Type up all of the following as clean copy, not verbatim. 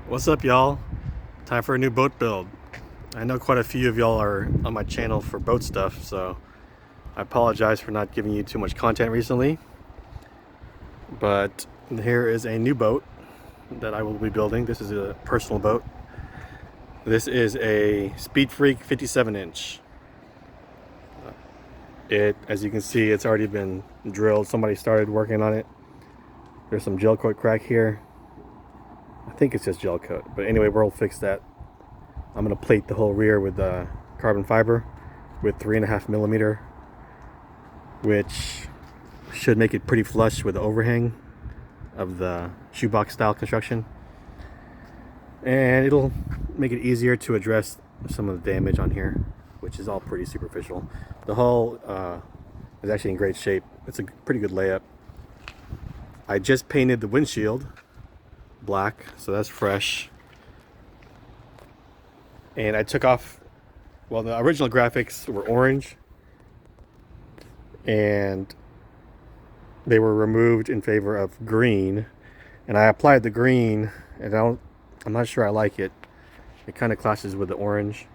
What's up, y'all? Time for a new boat build. I know quite a few of y'all are on my channel for boat stuff, so I apologize for not giving you too much content recently. But here is a new boat that I will be building. This is a personal boat. This is a Speed Freak 57 inch. As you can see, it's already been drilled. Somebody started working on it. There's some gel coat crack here. I think it's just gel coat, but anyway, we'll fix that. I'm gonna plate the whole rear with carbon fiber with 3.5 millimeter, which should make it pretty flush with the overhang of the shoebox style construction, and it'll make it easier to address some of the damage on here, which is all pretty superficial. The hull is actually in great shape. It's a pretty good layup. I just painted the windshield black, so that's fresh. And I took off, well, the original graphics were orange and they were removed in favor of green, and I applied the green, and I'm not sure I like it. It kind of clashes with the orange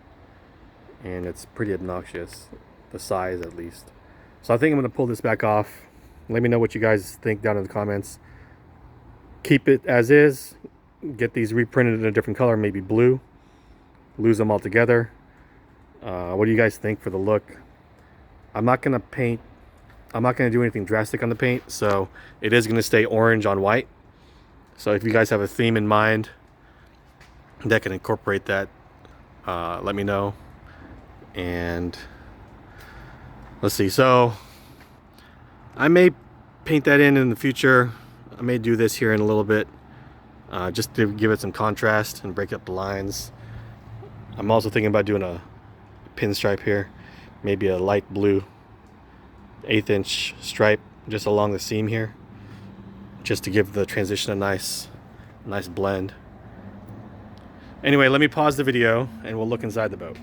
and it's pretty obnoxious, the size at least. So I think I'm going to pull this back off. Let me know what you guys think down in the comments. Keep it as is, get these reprinted in a different color, maybe blue, lose them all together. What do you guys think for the look? I'm not gonna do anything drastic on the paint, so it is gonna stay orange on white. So if you guys have a theme in mind that can incorporate that, let me know. And let's see, so I may paint that in the future. I may do this here in a little bit, just to give it some contrast and break up the lines. I'm also thinking about doing a pinstripe here, maybe a light blue 1/8 inch stripe just along the seam here, just to give the transition a nice blend. Anyway, let me pause the video and we'll look inside the boat.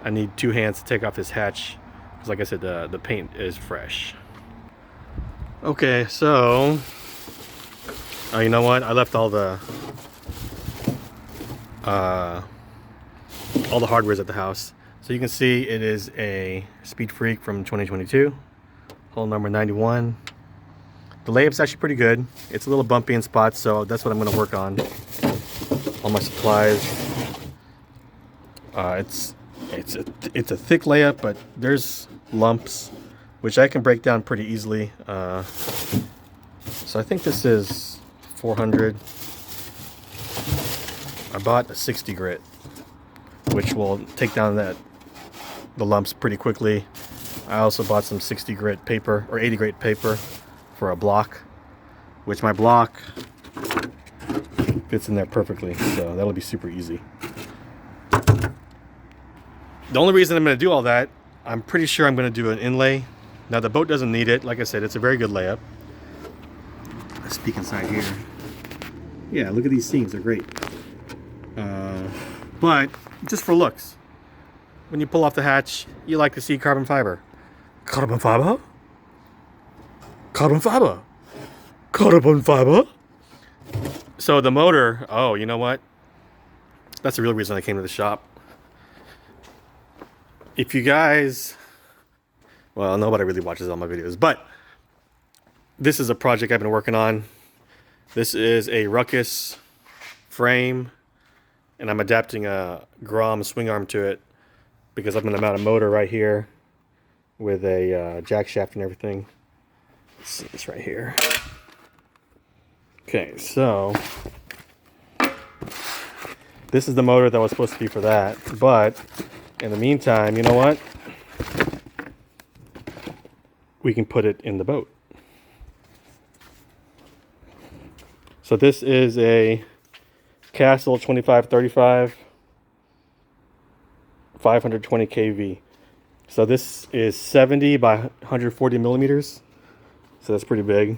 I need 2 hands to take off this hatch because, like I said, the paint is fresh. Okay, so you know what? I left all the hardwares at the house. So you can see it is a Speed Freak from 2022, hull number 91. The layup's actually pretty good. It's a little bumpy in spots, so that's what I'm going to work on. All my supplies. It's a thick layup, but there's lumps, which I can break down pretty easily. So I think this is 400. I bought a 60 grit, which will take down the lumps pretty quickly. I also bought some 60 grit paper or 80 grit paper for a block, which my block fits in there perfectly, so that'll be super easy. The only reason I'm going to do all that, I'm pretty sure I'm going to do an inlay. Now the boat doesn't need it. Like I said, it's a very good layup. Let's peek inside here. Yeah, look at these seams, they're great. But just for looks, when you pull off the hatch, you like to see carbon fiber. Carbon fiber? Carbon fiber? Carbon fiber? So the motor, oh, you know what? That's the real reason I came to the shop. If you guys, well, nobody really watches all my videos, but this is a project I've been working on. This is a Ruckus frame, and I'm adapting a Grom swing arm to it because I'm going to mount a motor right here with a jack shaft and everything. It's right here. Okay, so this is the motor that was supposed to be for that, but in the meantime, you know what? We can put it in the boat. So this is a Castle 2535 520 kV. So this is 70 by 140 millimeters. So that's pretty big.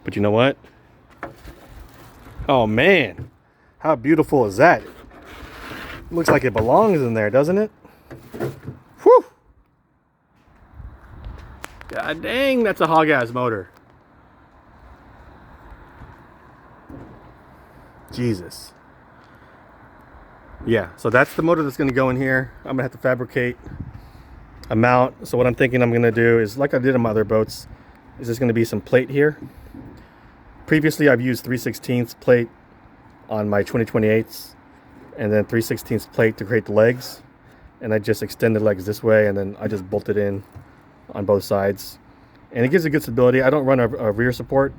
But you know what? Oh man, how beautiful is that? Looks like it belongs in there, doesn't it? Whew! God dang, that's a hog ass motor. Jesus. Yeah, so that's the motor that's going to go in here. I'm going to have to fabricate a mount. So what I'm thinking I'm going to do is, like I did on my other boats, is there's going to be some plate here. Previously, I've used 3/16 plate on my 2028s, and then 3/16 plate to create the legs. And I just extend the legs this way, and then I just bolt it in on both sides. And it gives a good stability. I don't run a rear support.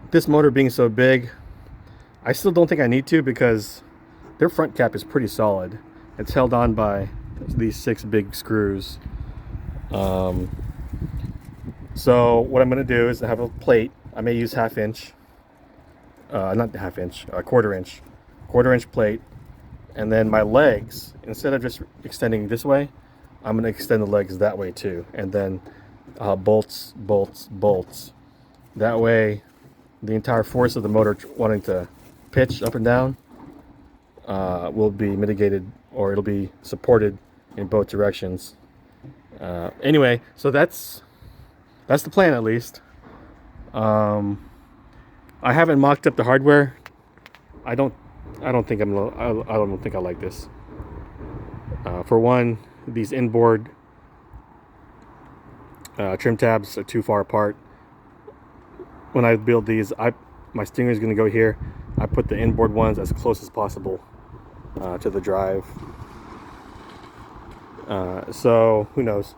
This motor being so big, I still don't think I need to, because their front cap is pretty solid. It's held on by these 6 big screws. So what I'm going to do is have a plate. I may use half inch. Not half inch, a quarter inch plate. And then my legs, instead of just extending this way, I'm going to extend the legs that way too. And then bolts. That way, the entire force of the motor wanting to pitch up and down will be mitigated, or it'll be supported in both directions. Anyway, so that's the plan, at least. I haven't mocked up the hardware. I don't think I like this. For one, these inboard trim tabs are too far apart. When I build these, my stinger is going to go here. I put the inboard ones as close as possible to the drive. So who knows?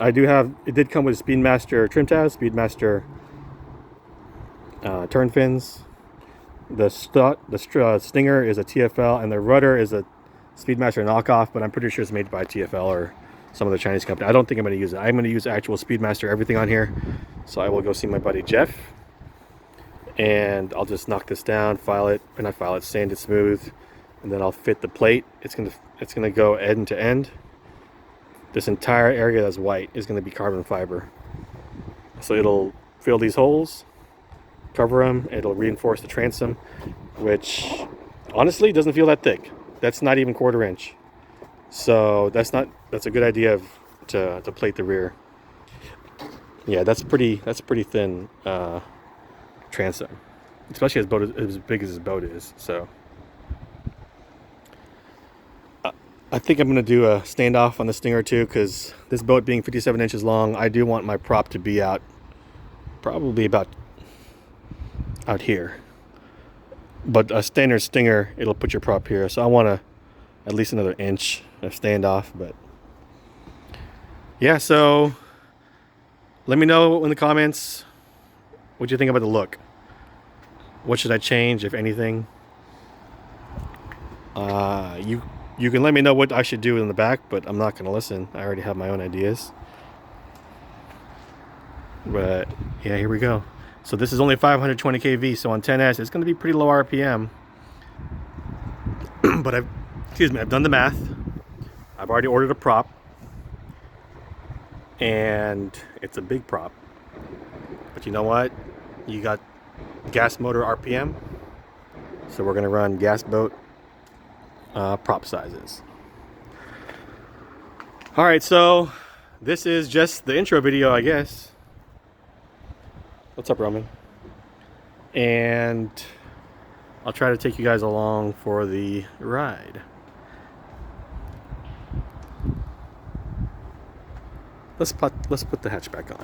It did come with Speedmaster trim tabs, Speedmaster turn fins. The stinger is a TFL, and the rudder is a Speedmaster knockoff, but I'm pretty sure it's made by TFL or some other Chinese company. I don't think I'm going to use it. I'm going to use actual Speedmaster everything on here. So I will go see my buddy Jeff, and I'll just knock this down, sand it smooth, and then I'll fit the plate. It's gonna go end to end. This entire area that's white is going to be carbon fiber. So it'll fill these holes, cover them. It'll reinforce the transom, which honestly doesn't feel that thick. That's not even quarter inch. So that's a good idea to plate the rear. Yeah, that's pretty thin transom, especially as big as his boat is. So I think I'm going to do a standoff on the Stinger too, because this boat being 57 inches long, I do want my prop to be out, probably about out here. But a standard Stinger, it'll put your prop here, so I want at least another inch of standoff. But yeah, so let me know in the comments what you think about the look. What should I change, if anything? You can let me know what I should do in the back, but I'm not going to listen. I already have my own ideas. But yeah, here we go. So this is only 520 kV, so on 10S it's going to be pretty low RPM. But I've done the math. I've already ordered a prop, and it's a big prop. But you know what? You got gas motor RPM, so we're going to run gas boat prop sizes. All right, so this is just the intro video, I guess. What's up, Roman? And I'll try to take you guys along for the ride. Let's put the hatch back on.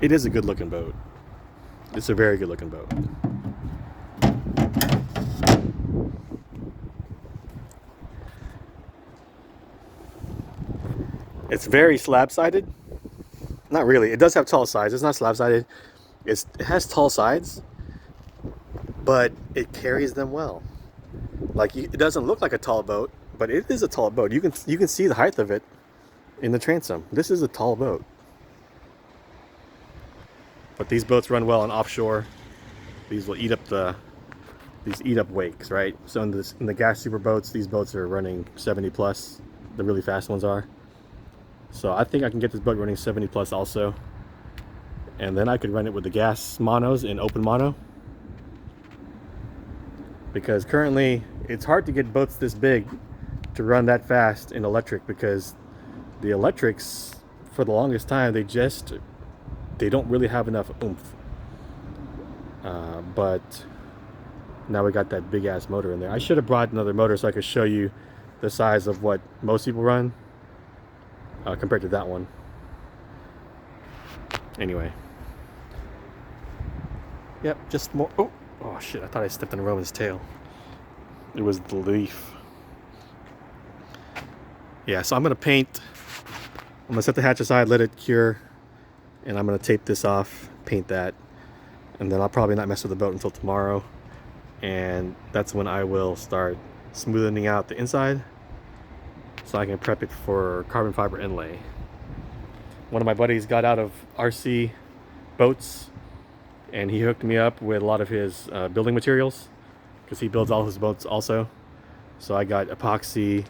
It is a good looking boat. It's a very good looking boat. It's very slab-sided. Not really. It does have tall sides. It's not slab-sided. It has tall sides, but it carries them well. Like, it doesn't look like a tall boat, but it is a tall boat. You can see the height of it in the transom. This is a tall boat. But these boats run well on offshore. These will eat up wakes, right? So in the gas super boats, these boats are running 70 plus. The really fast ones are. So I think I can get this boat running 70 plus also. And then I could run it with the gas monos in open mono. Because currently it's hard to get boats this big to run that fast in electric, because the electrics for the longest time they don't really have enough oomph. But Now we got that big ass motor in there. I should have brought another motor so I could show you the size of what most people run compared to that one. Anyway. Yep, just more. Oh shit, I thought I stepped on Roman's tail. It was the leaf. Yeah, so I'm gonna paint. I'm gonna set the hatch aside, let it cure, and I'm gonna tape this off, paint that, and then I'll probably not mess with the boat until tomorrow. And that's when I will start smoothing out the inside so I can prep it for carbon fiber inlay. One of my buddies got out of RC boats and he hooked me up with a lot of his building materials because he builds all his boats also. So I got epoxy,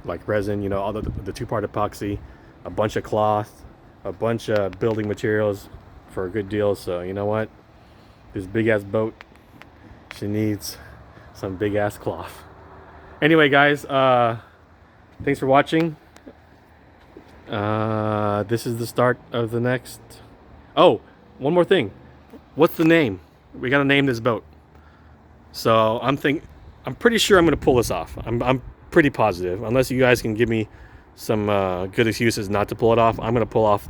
like resin, you know, all the two-part epoxy, a bunch of cloth, a bunch of building materials for a good deal. So you know what? This big ass boat, she needs some big ass cloth. Anyway, guys, thanks for watching. This is the start of the next. Oh, one more thing. What's the name? We gotta name this boat. So I'm pretty sure I'm gonna pull this off. I'm pretty positive, unless you guys can give me some good excuses not to pull it off. I'm gonna pull off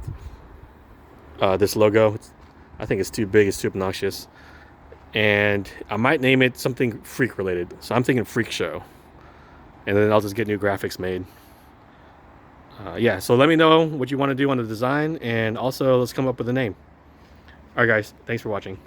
this logo. I think it's too big, it's too obnoxious. And I might name it something freak related. So I'm thinking Freak Show. And then I'll just get new graphics made. Yeah, so let me know what you want to do on the design. And also, let's come up with a name. Alright guys, thanks for watching.